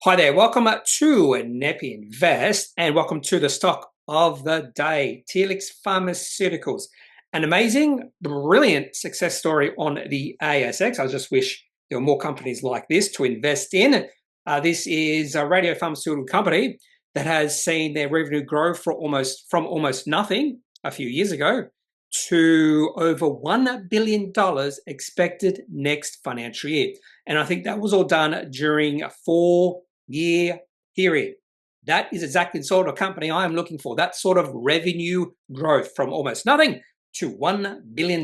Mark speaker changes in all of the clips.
Speaker 1: Hi there, welcome to Kneppy Invest and welcome to the stock of the day, Telix Pharmaceuticals. An amazing, brilliant success story on the ASX. I just wish there were more companies like this to invest in. This is a radiopharmaceutical company that has seen their revenue grow from almost nothing a few years ago to over $1 billion expected next financial year. And I think that was all done during a 4-year period. That is exactly the sort of company I am looking for, that sort of revenue growth from almost nothing to $1 billion.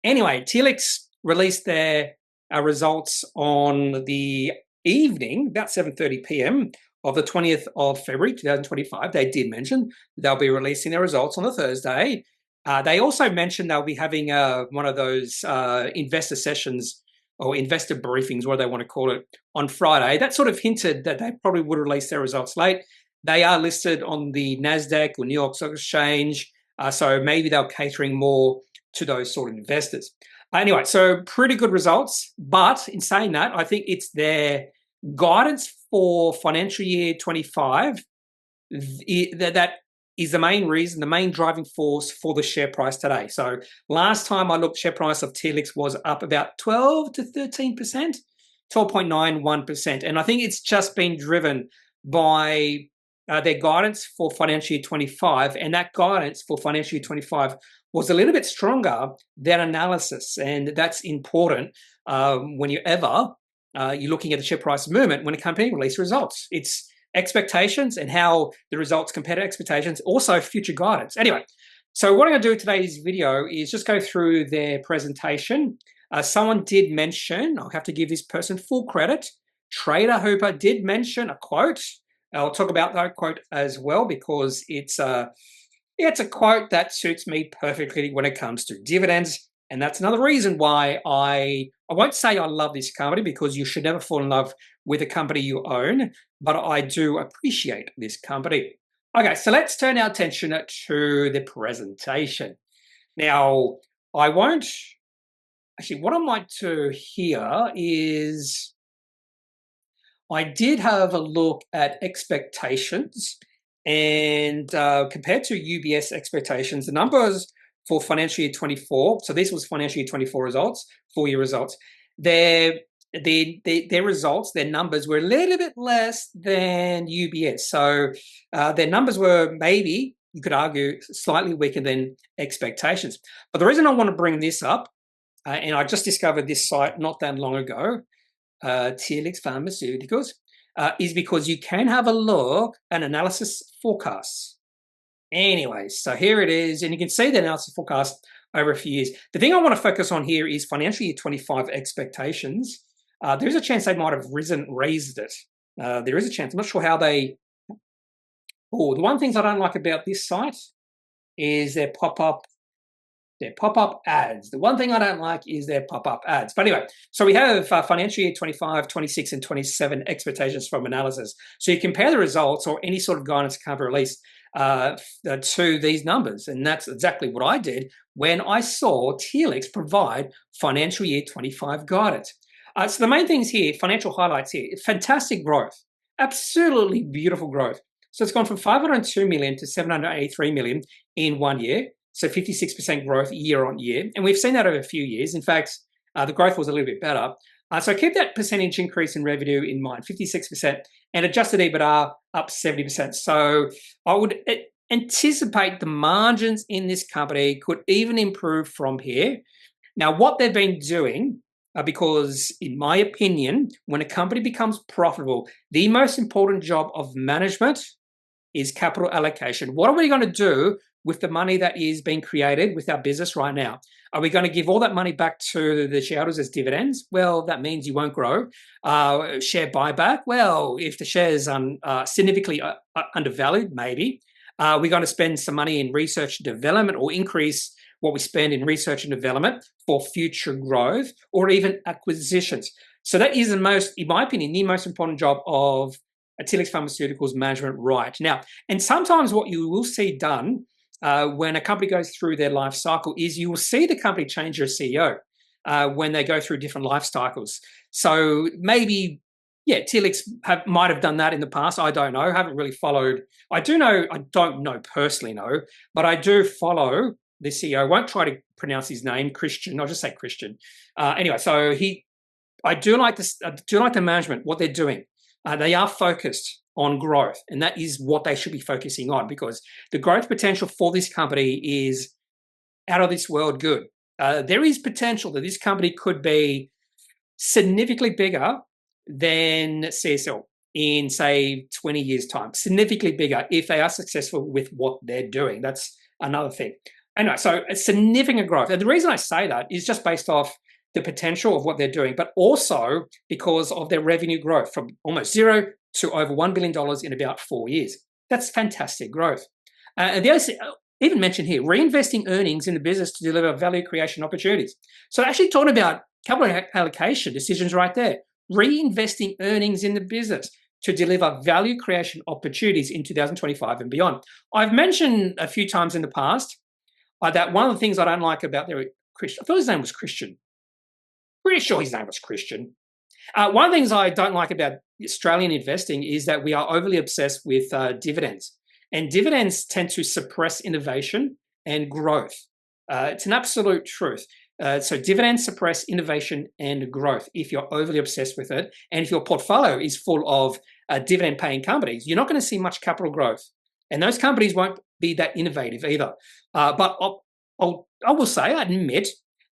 Speaker 1: Anyway, Telix released their results on the evening, about 7:30 p.m. of the 20th of February 2025. They did mention they'll be releasing their results on the Thursday. They also mentioned they'll be having one of those investor sessions or investor briefings, what they want to call it, on Friday. That sort of hinted that they probably would release their results late. They are listed on the NASDAQ or New York Stock Exchange, so maybe they're catering more to those sort of investors. Anyway, so pretty good results. But in saying that, I think it's their guidance for financial year 25 that is the main reason, the main driving force for the share price today. So last time I looked, share price of Telix was up about 12 to 13%, 12.91%. And I think it's just been driven by their guidance for financial year 25. And that guidance for financial year 25 was a little bit stronger than analysis. And that's important when you're looking at the share price movement when a company releases results. It's expectations and how the results compare to expectations, also future guidance. Anyway, so what I'm going to do in today's video is just go through their presentation. Someone did mention, I'll have to give this person full credit, Trader Hooper did mention a quote. I'll talk about that quote as well because it's a quote that suits me perfectly when it comes to dividends. And that's another reason why I won't say I love this company, because you should never fall in love with a company you own, but I do appreciate this company. Okay, so let's turn our attention to the presentation. Now, what I might do here is I did have a look at expectations, and compared to UBS expectations, the numbers for financial year 24, so this was financial year 24 results, 4-year results, their results, their numbers were a little bit less than UBS. So their numbers were maybe, you could argue, slightly weaker than expectations. But the reason I want to bring this up, and I just discovered this site not that long ago, Telix Pharmaceuticals, is because you can have a look at analysis forecasts. Anyway, so here it is, and you can see the analysis forecast over a few years. The thing I want to focus on here is financial year 25 expectations. There is a chance they might have raised it. There is a chance. I'm not sure how they. Oh, the one thing I don't like about this site is their pop-up ads. The one thing I don't like is their pop-up ads. But anyway, so we have financial year 25, 26, and 27 expectations from analysis. So you compare the results or any sort of guidance can't be released to these numbers. And that's exactly what I did when I saw Telix provide financial year 25 guidance. So the main things here, financial highlights here, fantastic growth, absolutely beautiful growth. So it's gone from 502 million to 783 million in 1 year. So 56% growth year on year. And we've seen that over a few years. In fact, the growth was a little bit better. So keep that percentage increase in revenue in mind, 56%, and adjusted EBITDA up 70%. So I would anticipate the margins in this company could even improve from here. Now, what they've been doing, because in my opinion, when a company becomes profitable, the most important job of management is capital allocation. What are we going to do with the money that is being created with our business right now? Are we going to give all that money back to the shareholders as dividends? Well, that means you won't grow. Share buyback? Well, if the shares are significantly undervalued, maybe. We're going to spend some money in research and development or increase what we spend in research and development for future growth or even acquisitions. So that is in my opinion, the most important job of Telix Pharmaceuticals management right now. And sometimes what you will see done when a company goes through their life cycle is you will see the company change their CEO when they go through different life cycles. So maybe yeah, Telix might have done that in the past. I don't know. I haven't really followed. I do know. I don't know personally, no, but I do follow the CEO. I won't try to pronounce his name, Christian. I'll just say Christian. Anyway, so I do like this. I do like the management. What they're doing. They are focused on growth, and that is what they should be focusing on, because the growth potential for this company is out of this world good. There is potential that this company could be significantly bigger than CSL in, say, 20 years' time. Significantly bigger if they are successful with what they're doing. That's another thing. Anyway, so a significant growth. And the reason I say that is just based off the potential of what they're doing, but also because of their revenue growth from almost zero to over $1 billion in about 4 years. That's fantastic growth. And the other, even mentioned here, reinvesting earnings in the business to deliver value creation opportunities. So actually talking about capital allocation decisions right there. Reinvesting earnings in the business to deliver value creation opportunities in 2025 and beyond. I've mentioned a few times in the past that one of the things I don't like about their Christian, I thought his name was Christian. Pretty sure his name was Christian. One of the things I don't like about Australian investing is that we are overly obsessed with dividends. And dividends tend to suppress innovation and growth. It's an absolute truth. So dividends suppress innovation and growth if you're overly obsessed with it. And if your portfolio is full of dividend-paying companies, you're not going to see much capital growth. And those companies won't be that innovative either. But I will say, I admit,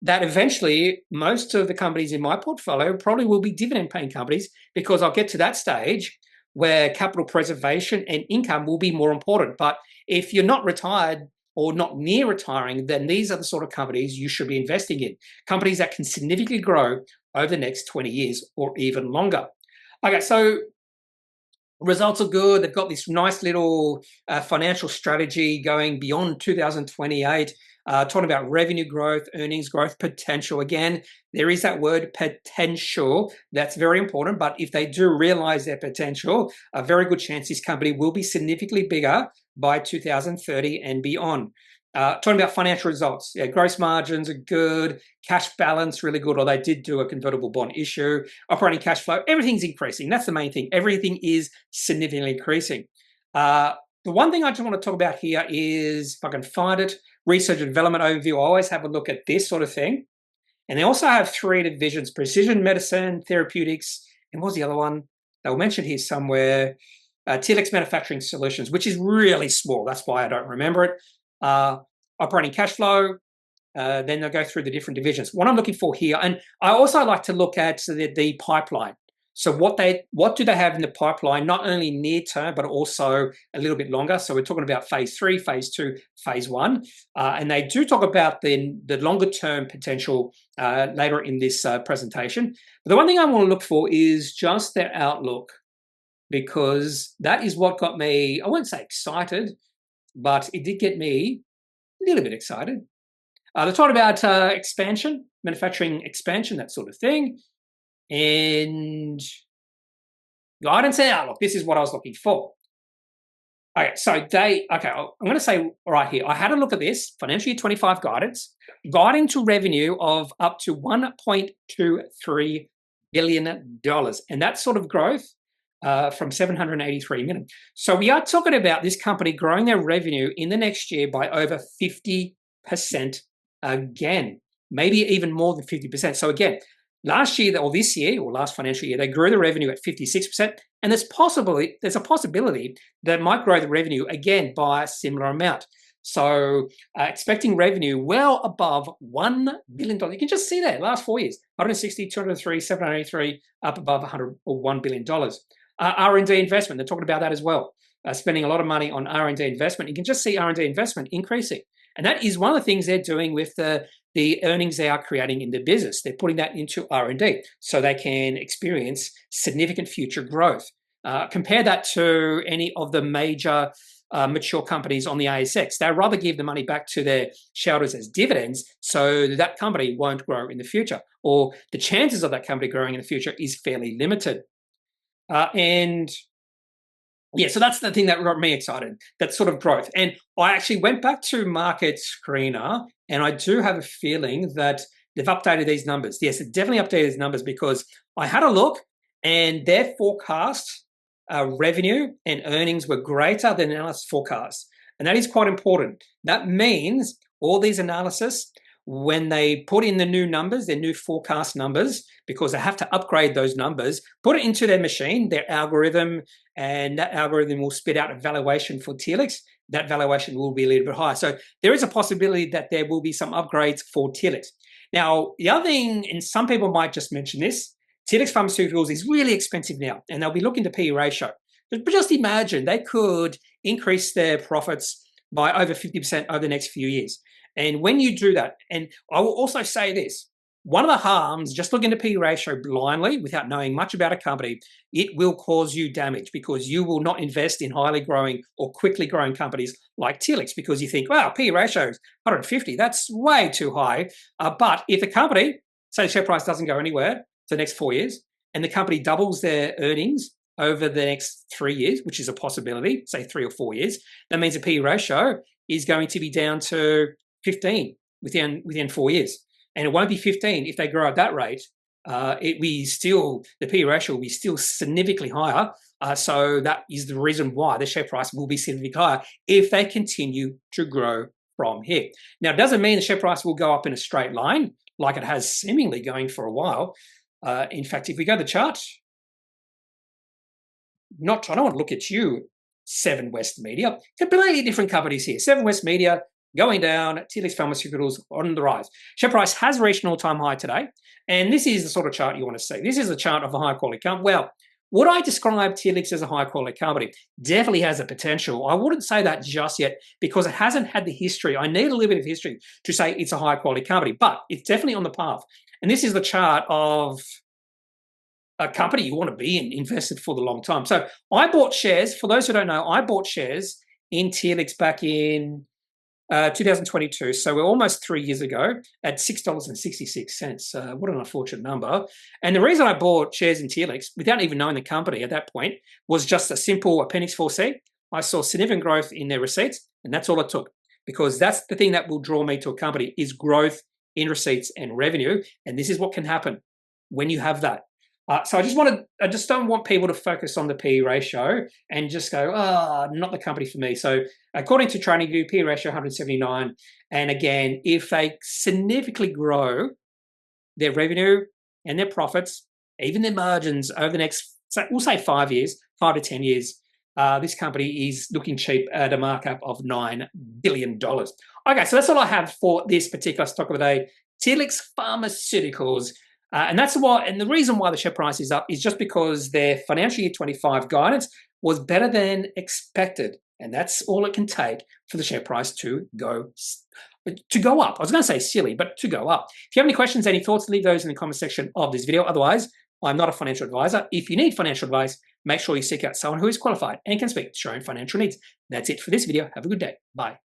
Speaker 1: that eventually most of the companies in my portfolio probably will be dividend-paying companies, because I'll get to that stage where capital preservation and income will be more important. But if you're not retired or not near retiring, then these are the sort of companies you should be investing in. Companies that can significantly grow over the next 20 years or even longer. Okay, so results are good. They've got this nice little financial strategy going beyond 2028. Talking about revenue growth, earnings growth, potential. Again, there is that word potential. That's very important. But if they do realize their potential, a very good chance this company will be significantly bigger by 2030 and beyond. Talking about financial results, yeah, gross margins are good, cash balance really good, or they did do a convertible bond issue, operating cash flow, everything's increasing. That's the main thing. Everything is significantly increasing. The one thing I just want to talk about here is, if I can find it, research and development overview. I always have a look at this sort of thing. And they also have 3 divisions: precision medicine, therapeutics, and what's the other one? They'll mention here somewhere, Telix manufacturing solutions, which is really small. That's why I don't remember it. Operating cash flow. Then they'll go through the different divisions. What I'm looking for here, and I also like to look at the pipeline. So what do they have in the pipeline, not only near term, but also a little bit longer. So we're talking about phase 3, phase 2, phase 1. And they do talk about the longer term potential later in this presentation. But the one thing I want to look for is just their outlook, because that is what got me, I won't say excited, but it did get me a little bit excited. They're talking about expansion, manufacturing expansion, that sort of thing. And guidance and outlook. This is what I was looking for. Okay, so I'm going to say right here, I had a look at this financial year 25 guidance, guiding to revenue of up to $1.23 billion. And that sort of growth from 783 million. So we are talking about this company growing their revenue in the next year by over 50% again, maybe even more than 50%. So again, last year or this year or last financial year, they grew the revenue at 56%, and there's a possibility that it might grow the revenue again by a similar amount. So expecting revenue well above $1 billion. You can just see that last 4 years, 160, 203, 783, up above 100 or $1 billion. R&D investment, they're talking about that as well. Spending a lot of money on R&D investment. You can just see R&D investment increasing. And that is one of the things they're doing with the earnings they are creating in the business. They're putting that into R&D so they can experience significant future growth. Compare that to any of the major mature companies on the ASX. They'd rather give the money back to their shareholders as dividends so that company won't grow in the future, or the chances of that company growing in the future is fairly limited. Yeah, so that's the thing that got me excited, that sort of growth. And I actually went back to Market Screener, and I do have a feeling that they've updated these numbers. Yes, they've definitely updated these numbers, because I had a look and their forecast revenue and earnings were greater than analysts' forecasts. And that is quite important. That means all these analysis, when they put in the new numbers, their new forecast numbers, because they have to upgrade those numbers, put it into their machine, their algorithm, and that algorithm will spit out a valuation for Telix. That valuation will be a little bit higher. So there is a possibility that there will be some upgrades for Telix. Now, the other thing, and some people might just mention this, Telix Pharmaceuticals is really expensive now, and they'll be looking to PE ratio. But just imagine they could increase their profits by over 50% over the next few years. And when you do that, and I will also say this, one of the harms, just looking at PE ratio blindly without knowing much about a company, it will cause you damage because you will not invest in highly growing or quickly growing companies like Telix because you think, wow, PE ratio is 150, that's way too high. But if the company, say the share price doesn't go anywhere for the next 4 years, and the company doubles their earnings over the next 3 years, which is a possibility, say 3 or 4 years, that means the PE ratio is going to be down to 15 within 4 years. And it won't be 15 if they grow at that rate. The PE ratio will be still significantly higher. So that is the reason why the share price will be significantly higher if they continue to grow from here. Now, it doesn't mean the share price will go up in a straight line like it has seemingly going for a while. In fact, if we go to the chart, I don't want to look at you, Seven West Media. Completely different companies here. Seven West Media going down, Telix Pharmaceuticals on the rise. Share price has reached an all-time high today, and this is the sort of chart you want to see. This is a chart of a high-quality company. Well, would I describe Telix as a high-quality company? Definitely has a potential. I wouldn't say that just yet because it hasn't had the history. I need a little bit of history to say it's a high-quality company, but it's definitely on the path. And this is the chart of a company you want to be in, invested for the long time. So I bought shares. For those who don't know, I bought shares in Telix back in 2022. So we're almost 3 years ago at $6.66. What an unfortunate number. And the reason I bought shares in Telix without even knowing the company at that point was just a simple Appendix 4C. I saw significant growth in their receipts, and that's all it took, because that's the thing that will draw me to a company is growth in receipts and revenue. And this is what can happen when you have that. So I just don't want people to focus on the PE ratio and just go, not the company for me. So according to TradingView, PE ratio 179. And again, if they significantly grow their revenue and their profits, even their margins over the next, we'll say 5 years, 5 to 10 years, this company is looking cheap at a markup of $9 billion. Okay, so that's all I have for this particular stock of the day, Telix Pharmaceuticals. And that's why, and the reason why the share price is up is just because their financial year 25 guidance was better than expected. And that's all it can take for the share price to go up. I was going to say silly, but to go up. If you have any questions, any thoughts, leave those in the comment section of this video. Otherwise, I'm not a financial advisor. If you need financial advice, make sure you seek out someone who is qualified and can speak to your own financial needs. That's it for this video. Have a good day. Bye.